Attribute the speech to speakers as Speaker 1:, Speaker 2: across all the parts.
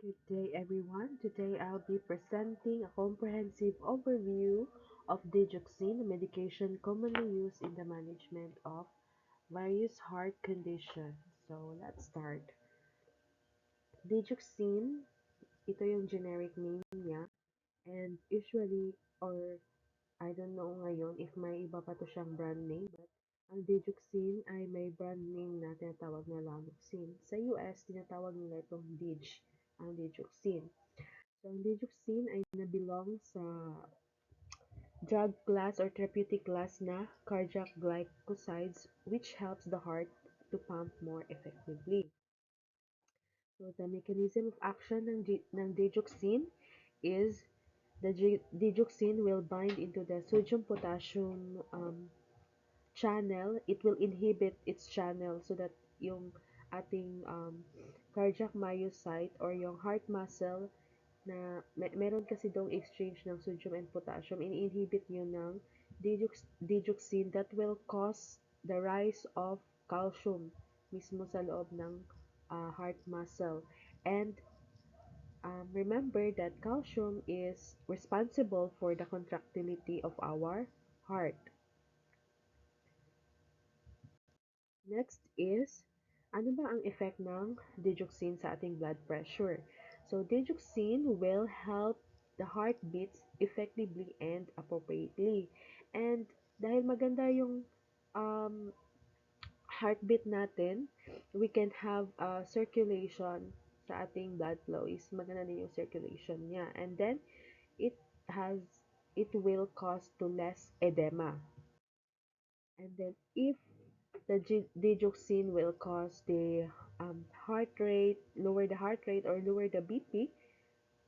Speaker 1: Good day, everyone. Today I'll be presenting a comprehensive overview of digoxin, a medication commonly used in the management of various heart conditions. So let's start. Digoxin, ito yung generic name niya, and usually, or I don't know ngayon if may iba pa to siyang brand name, but ang digoxin ay may brand name na tinatawag na Lanoxin. Sa US, tinatawag nila itong ang digoxin. So, ang digoxin ay nabilong sa drug class or therapeutic class na cardiac glycosides which helps the heart to pump more effectively. So, the mechanism of action ng digoxin is the digoxin will bind into the sodium-potassium channel. It will inhibit its channel so that yung ating cardiac myocyte or yung heart muscle na meron kasi dong exchange ng sodium and potassium, ini-inhibit yun ng digoxin that will cause the rise of calcium mismo sa loob ng heart muscle. And remember that calcium is responsible for the contractility of our heart. Next is, ano ba ang effect ng digoxin sa ating blood pressure? So, digoxin will help the heart beats effectively and appropriately. And dahil maganda yung um, heartbeat natin, we can have circulation sa ating blood flow is maganda din yung circulation niya. And then, it has, it will cause to less edema. And then, if the digoxin will cause the heart rate, lower the heart rate or lower the BP.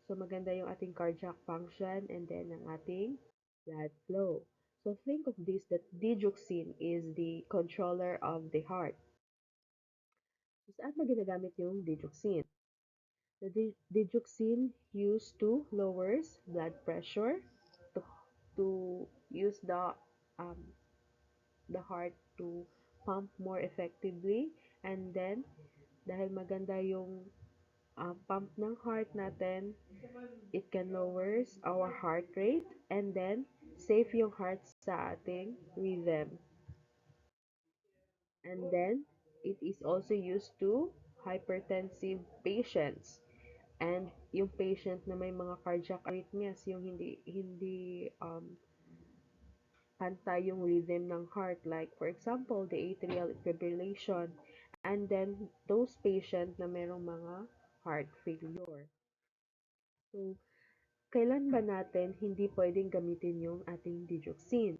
Speaker 1: So maganda yung ating cardiac function and then ang ating blood flow. So think of this that digoxin is the controller of the heart. So saan ba ginagamit yung digoxin? The digoxin used to lowers blood pressure, to, to use um, the heart to pump more effectively, and then dahil maganda yung pump ng heart natin, it can lowers our heart rate and then safe yung heart sa ating rhythm. And then it is also used to hypertensive patients and yung patient na may mga cardiac arrhythmias, yung hindi pantay yung rhythm ng heart, like for example the atrial fibrillation, and then those patient na merong mga heart failure. So kailan ba natin hindi pwedeng gamitin yung ating digoxin?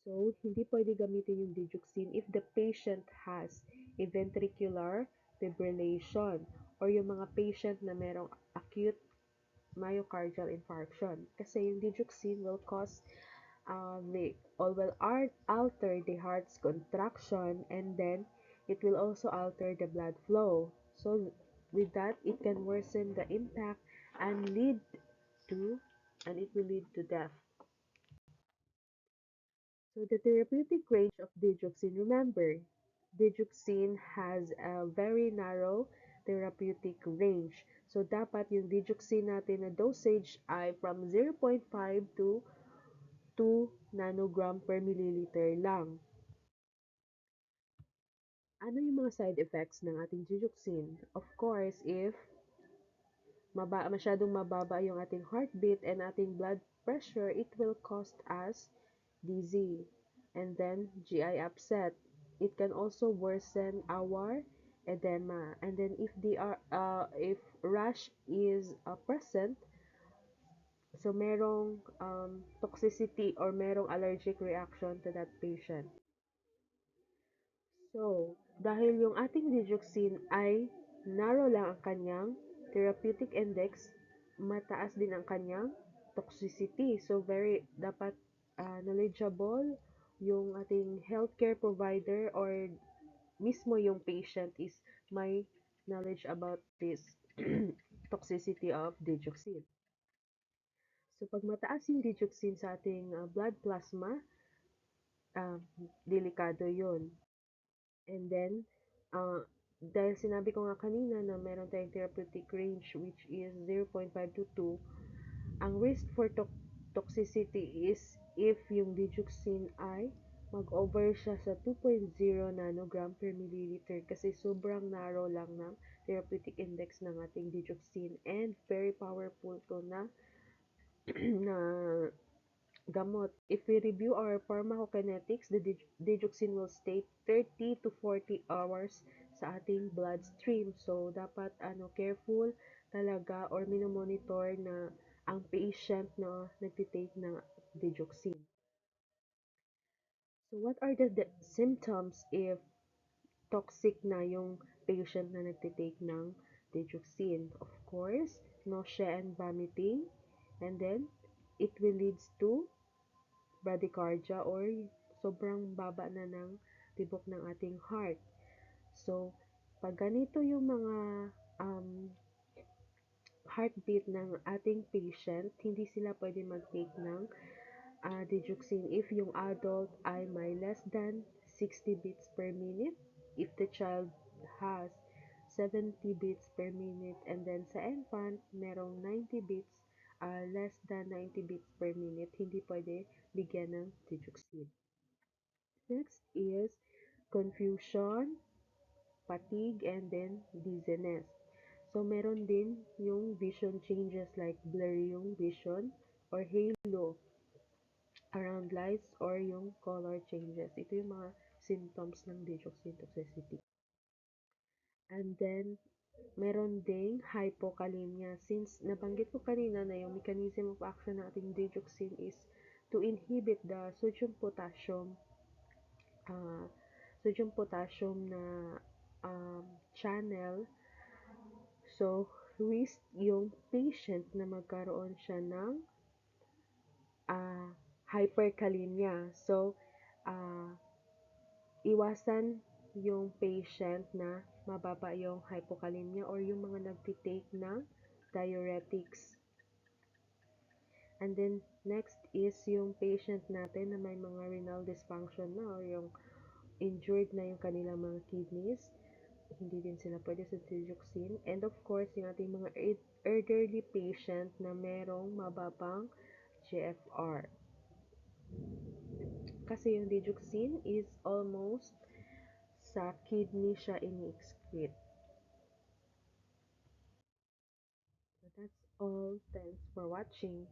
Speaker 1: So hindi pwede gamitin yung digoxin if the patient has a ventricular fibrillation or yung mga patient na merong acute myocardial infarction, kasi yung digoxin will cause the or will alter the heart's contraction, and then it will also alter the blood flow. So with that, it can worsen the impact and lead to and it will lead to death. So the therapeutic range of digoxin, remember, digoxin has a very narrow therapeutic range. So dapat yung digoxin natin na dosage ay from 0.5 to 2 nanogram per milliliter lang. Ano yung mga side effects ng ating digoxin? Of course, if masyadong mababa yung ating heartbeat and ating blood pressure, it will cause us dizzy and then GI upset. It can also worsen our edema. And then if rash is present, so merong toxicity or merong allergic reaction to that patient. So, dahil yung ating digoxin ay narrow lang ang kanyang therapeutic index, mataas din ang kanyang toxicity. So, very dapat knowledgeable yung ating healthcare provider or mismo yung patient is may knowledge about this toxicity of digoxin. So, pag mataas yung digoxin sa ating blood plasma, uh, delikado yun. And then, uh, dahil sinabi ko nga kanina na meron tayong therapeutic range which is 0.5 to 2, ang risk for toxicity is if yung digoxin ay mag-over siya sa 2.0 nanogram per milliliter kasi sobrang narrow lang ng therapeutic index ng ating digoxin and very powerful to na na gamot. If we review our pharmacokinetics, the digoxin will stay 30 to 40 hours sa ating bloodstream. So, dapat careful talaga or minomonitor na ang patient na nagtitake ng digoxin. So, what are the symptoms if toxic na yung patient na nagtitake ng digoxin? Of course, nausea and vomiting. And then, it will leads to bradycardia or sobrang baba na ng tibok ng ating heart. So, pag ganito yung mga um, heartbeat ng ating patient, hindi sila pwede mag-take ng digoxin if yung adult ay may less than 60 beats per minute, if the child has 70 beats per minute, and then sa infant, merong 90 beats, less than 90 beats per minute, hindi pwede bigyan ng digoxin. Next is confusion, fatigue, and then dizziness. So, meron din yung vision changes like blurry yung vision or halo around lights or yung color changes. Ito yung mga symptoms ng digoxin toxicity. And then, meron ding hypokalemia. Since nabanggit ko kanina na yung mechanism of action ng ating digoxin is to inhibit the uh, sodium potassium na um, channel. So, risk yung patient na magkaroon siya ng hyperkalemia. So, uh, iwasan yung patient na mababa yung hypokalemia or yung mga nagtitake ng diuretics. And then, next is yung patient natin na may mga renal dysfunction na or yung injured na yung kanilang mga kidneys. Hindi din sila pwede sa digoxin. And of course, yung ating mga elderly patient na merong mababang GFR. Kasi yung digoxin is almost sa kidney siya ini-excrete. So that's all. Thanks for watching.